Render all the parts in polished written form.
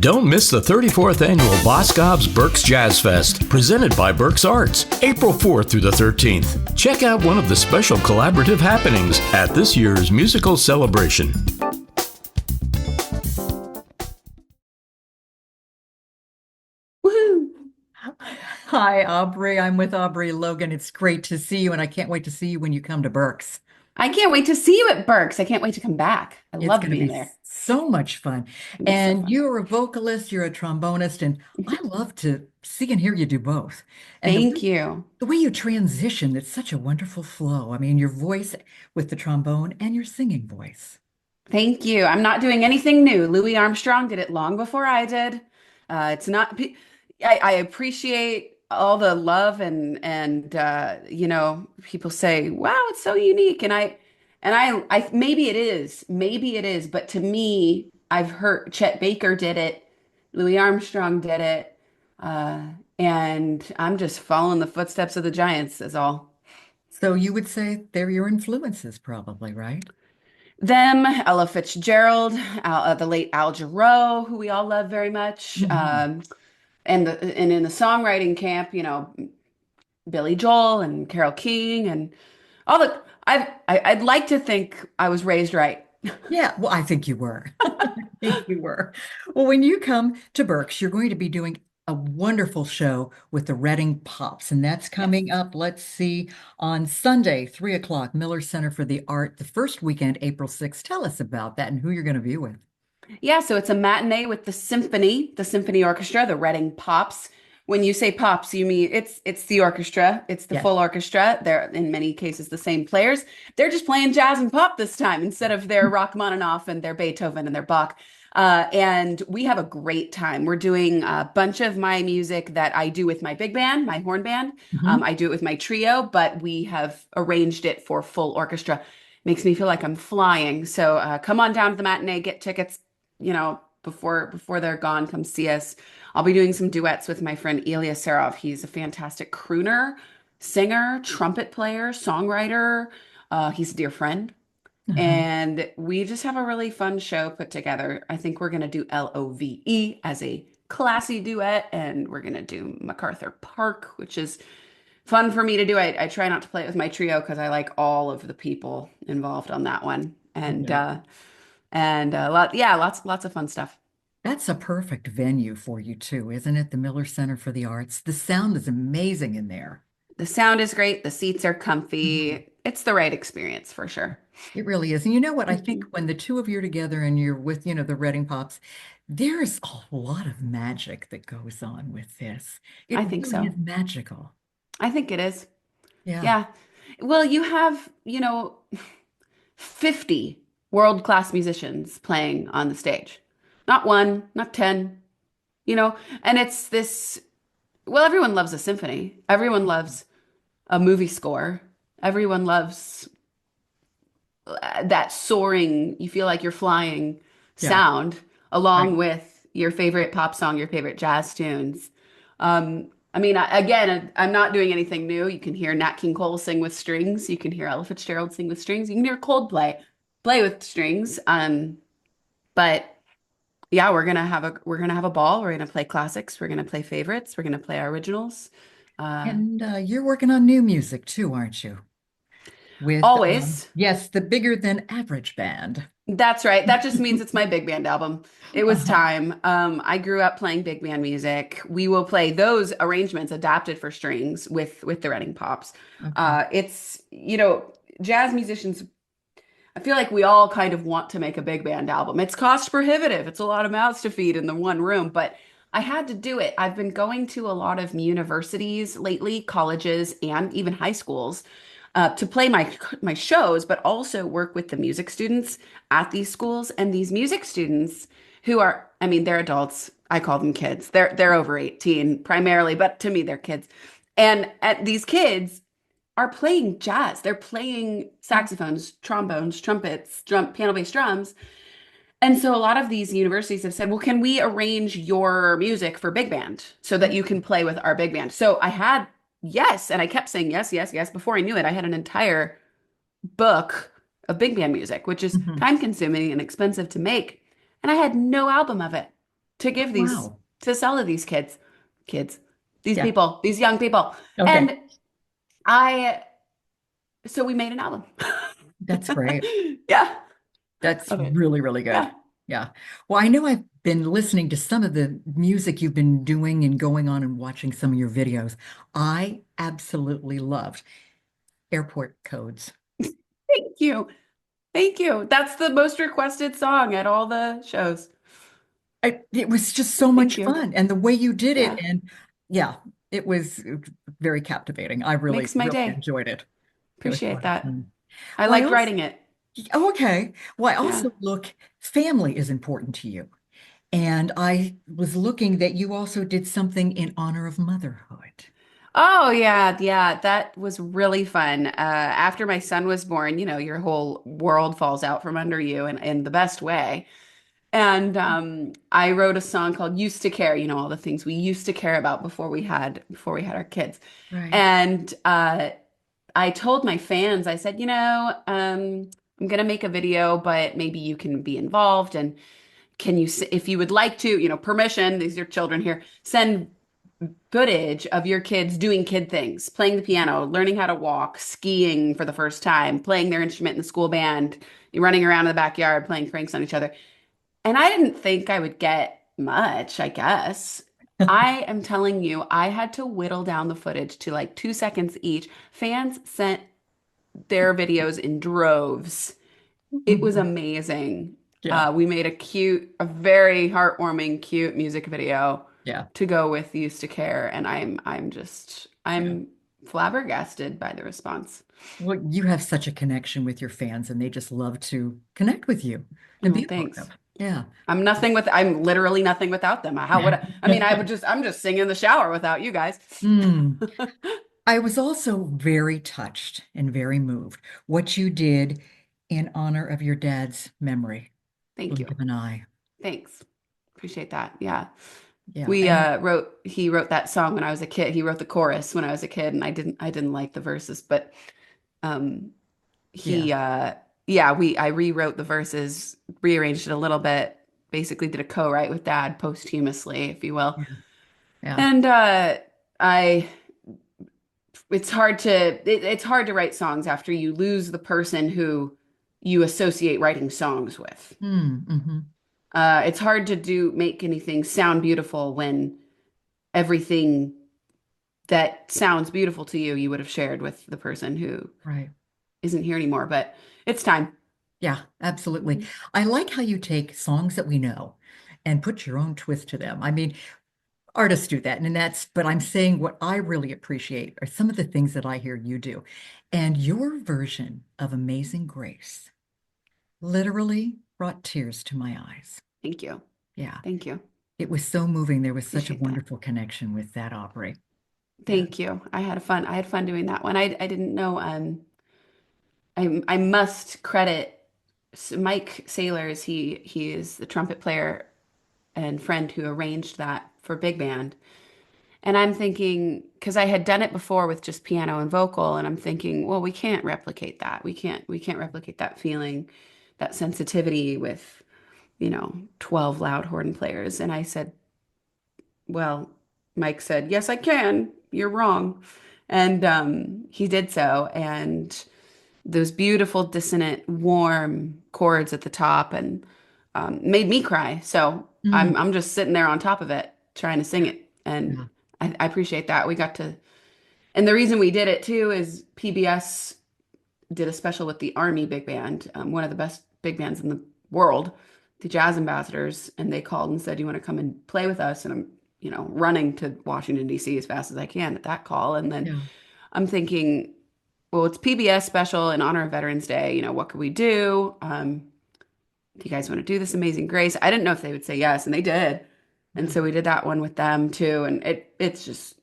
Don't miss the 34th annual Boscov's Berks Jazz Fest, presented by Berks Arts, April 4th through the 13th. Check out one of the special collaborative happenings at this year's musical celebration. Woohoo! Hi, Aubrey. I'm with Aubrey Logan. It's great to see you, and I can't wait to see you when you come to Berks. I can't wait to see you at Berks. I can't wait to come back. I It's love going to being be there. so much fun. It'll be so And fun. you're a vocalist, you're a trombonist, and I love to see and hear you do both. And Thank you. the way you transition, it's such a wonderful flow. I mean, your voice with the trombone and your singing voice. Thank you. I'm not doing anything new. Louis Armstrong did it long before I did. It's not, I appreciate all the love and people say, wow, it's so unique. And I maybe it is, but to me, I've heard Chet Baker did it, Louis Armstrong did it, and I'm just following the footsteps of the giants is all. So you would say they're your influences, probably, right? Them, Ella Fitzgerald, the late Al Jarreau, who we all love very much, Mhm. and in the songwriting camp, Billy Joel and Carole King and all the. I'd like to think I was raised right. Yeah, well, I think you were. I think you were. Well, when you come to Berks, you're going to be doing a wonderful show with the Reading Pops, and that's Yes. coming up, let's see, on Sunday, 3 o'clock, Miller Center for the Art, the first weekend, April 6th. Tell us about that and who you're going to be with. Yeah, so it's a matinee with the symphony orchestra, the Reading Pops. When you say pops, you mean it's the orchestra, it's the Yes. full orchestra. They're in many cases the same players. They're just playing jazz and pop this time instead of their Rachmaninoff and their Beethoven and their Bach. And we have a great time. We're doing a bunch of my music that I do with my big band, my horn band. Mhm. I do it with my trio, but we have arranged it for full orchestra. Makes me feel like I'm flying. So come on down to the matinee, get tickets, before they're gone, come see us. I'll be doing some duets with my friend Ilya Serov. He's a fantastic crooner, singer, trumpet player, songwriter. He's a dear friend. Uh-huh. And we just have a really fun show put together. I think we're going to do LOVE as a classy duet, and we're going to do MacArthur Park, which is fun for me to do. I try not to play it with my trio because I like all of the people involved on that one. Yeah. Lots of fun stuff. That's a perfect venue for you too, isn't it? The Miller Center for the Arts. The sound is amazing in there. The sound is great. The seats are Mhm. comfy. It's the right experience for sure. It really is. And you know what? I think Mhm. when the two of you are together and you're with, the Reading Pops, there is a lot of magic that goes on with this. It I think really is so. magical. I think it is. Yeah. Yeah. Well, you have, 50 world-class musicians playing on the stage. Not one, not 10, and it's this, well, everyone loves a symphony. Everyone loves a movie score. Everyone loves that soaring, you feel like you're flying Yeah. sound Right. along with your favorite pop song, your favorite jazz tunes. Again, I'm not doing anything new. You can hear Nat King Cole sing with strings. You can hear Ella Fitzgerald sing with strings. You can hear Coldplay play with strings. But yeah, we're gonna have a ball. We're gonna play classics. We're gonna play favorites. We're gonna play our originals. Uh, And you're working on new music too, aren't you? With, Always. yes, the Bigger Than Average Band. That's right. That just means it's my big band album. It was Uh-huh. time. I grew up playing big band music. We will play those arrangements adapted for strings with the Reading Pops. Okay. It's, jazz musicians, I feel like we all kind of want to make a big band album. It's cost prohibitive. It's a lot of mouths to feed in the one room, but I had to do it. I've been going to a lot of universities lately, colleges, and even high schools to play my shows, but also work with the music students at these schools. And these music students who are, I mean, they're adults. I call them kids. They're over 18 primarily, but to me, they're kids. And these kids are playing jazz. They're playing saxophones, trombones, trumpets, piano bass drums. And so a lot of these universities have said, well, can we arrange your music for big band so that you can play with our big band? So I had yes, and I kept saying yes, yes, yes. Before I knew it, I had an entire book of big band music, which is Mhm. time consuming and expensive to make. And I had no album of it. to give these Wow. to sell to these kids, these Yeah. people, these young people. Okay. And I so we made an album. That's great. Yeah. That's Of it. really, really good. Yeah. Yeah. Well, I know I've been listening to some of the music you've been doing and going on and watching some of your videos. I absolutely loved Airport Codes. Thank you. Thank you. That's the most requested song at all the shows. It was just so Thank much you. fun, and the way you did it, Yeah. and yeah, it was very captivating. I really, Makes my really day. enjoyed it. It was a Appreciate lot of that. fun. I Well, I liked also, writing it. oh, okay. Well, I Yeah. also look, family is important to you. And I was looking that you also did something in honor of motherhood. Oh yeah, yeah, that was really fun. After my son was born, your whole world falls out from under you in the best way. And I wrote a song called "Used to Care." All the things we used to care about before we had our kids. Right. And I told my fans, I said, I'm gonna make a video, but maybe you can be involved. And can you, if you would like to, permission, these are children here, send footage of your kids doing kid things, playing the piano, learning how to walk, skiing for the first time, playing their instrument in the school band, running around in the backyard, playing pranks on each other. And I didn't think I would get much, I guess. I am telling you, I had to whittle down the footage to like 2 seconds each. Fans sent their videos in droves. It was Mhm. amazing. Yeah. We made a very heartwarming, cute music video Yeah. to go with Used to Care, and Yeah. I'm flabbergasted by the response. Well, you have such a connection with your fans, and they just love to connect with you and Oh, be a part thanks. of. Yeah. I'm literally nothing without them. How would I mean, I'm just singing in the shower without you guys. Mm. I was also very touched and very moved what you did in honor of your dad's memory. Thank Blink you. of an eye. Thanks. Appreciate that. Yeah. Yeah. And He wrote that song when I was a kid. He wrote the chorus when I was a kid, and I didn't like the verses, but um yeah. he yeah, I rewrote the verses, rearranged it a little bit, basically did a co-write with dad posthumously, if you will. Yeah. Yeah. And I it's hard to write songs after you lose the person who you associate writing songs with. Mm-hmm. It's hard to make anything sound beautiful when everything that sounds beautiful to you would have shared with the person who Right. isn't here anymore. But it's time. Yeah, absolutely. I like how you take songs that we know and put your own twist to them. I mean, artists do that, and but I'm saying what I really appreciate are some of the things that I hear you do. And your version of Amazing Grace literally brought tears to my eyes. Thank you. Yeah, Thank you. it was so moving. There was such a Appreciate that. wonderful connection with that Aubrey. Yeah. Thank you. I had fun doing that one. I didn't know I must credit Mike Sailors. He is the trumpet player and friend who arranged that for big band. And I'm thinking, because I had done it before with just piano and vocal, and I'm thinking, well, we can't replicate that. We can't replicate that feeling, that sensitivity with, 12 loud horn players. And I said, well, Mike said, yes, I can. You're wrong. And he did so. And those beautiful, dissonant, warm chords at the top and made me cry. So Mm, I'm just sitting there on top of it, trying to sing it. And yeah. I appreciate that. And the reason we did it too is PBS did a special with the Army Big Band, one of the best big bands in the world, the Jazz Ambassadors, and they called and said, "You want to come and play with us?" And I'm, running to Washington, D.C. as fast as I can at that call. And then Yeah. I'm thinking, well, it's PBS special in honor of Veterans Day. What could we do? Do you guys want to do this Amazing Grace? I didn't know if they would say yes, and they did. And so we did that one with them too. And it's just,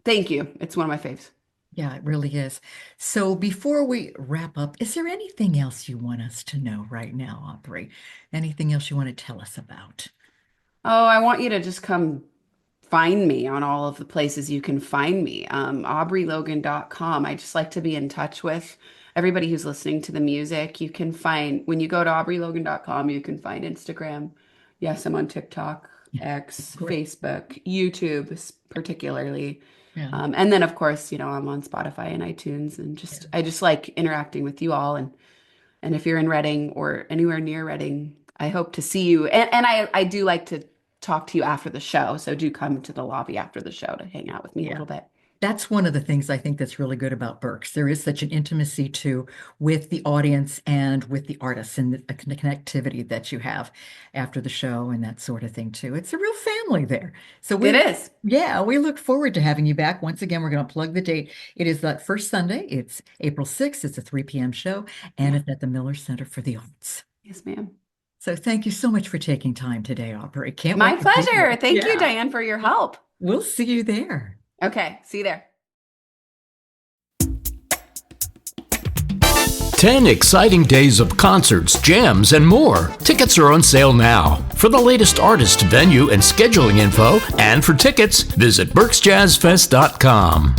thank you. It's one of my faves. Yeah, it really is. So before we wrap up, is there anything else you want us to know right now, Aubrey? Anything else you want to tell us about? Oh, I want you to just come find me on all of the places you can find me. AubreyLogan.com. I just like to be in touch with everybody who's listening to the music. When you go to AubreyLogan.com, you can find Instagram. Yes, I'm on TikTok. X, Great. Facebook, YouTube, particularly. Yeah. And then of course, I'm on Spotify and iTunes, and I just like interacting with you all. And if you're in Reading or anywhere near Reading, I hope to see you. And I do like to talk to you after the show. So do come to the lobby after the show to hang out with me a Yeah. little bit. That's one of the things I think that's really good about Berks. There is such an intimacy too with the audience and with the artists, and the connectivity that you have after the show and that sort of thing too. It's a real family there. So It is. yeah, we look forward to having you back. Once again, we're going to plug the date. It is that first Sunday. It's April 6th. It's a 3 p.m. show, and it's at the Miller Center for the Arts. Yes, ma'am. So thank you so much for taking time today, Aubrey. Can't My wait to see you. pleasure. Thank you, Yeah. Diane, for your help. We'll see you there. Okay, see you there. 10 exciting days of concerts, jams, and more. Tickets are on sale now. For the latest artist, venue, and scheduling info, and for tickets, visit berksjazzfest.com.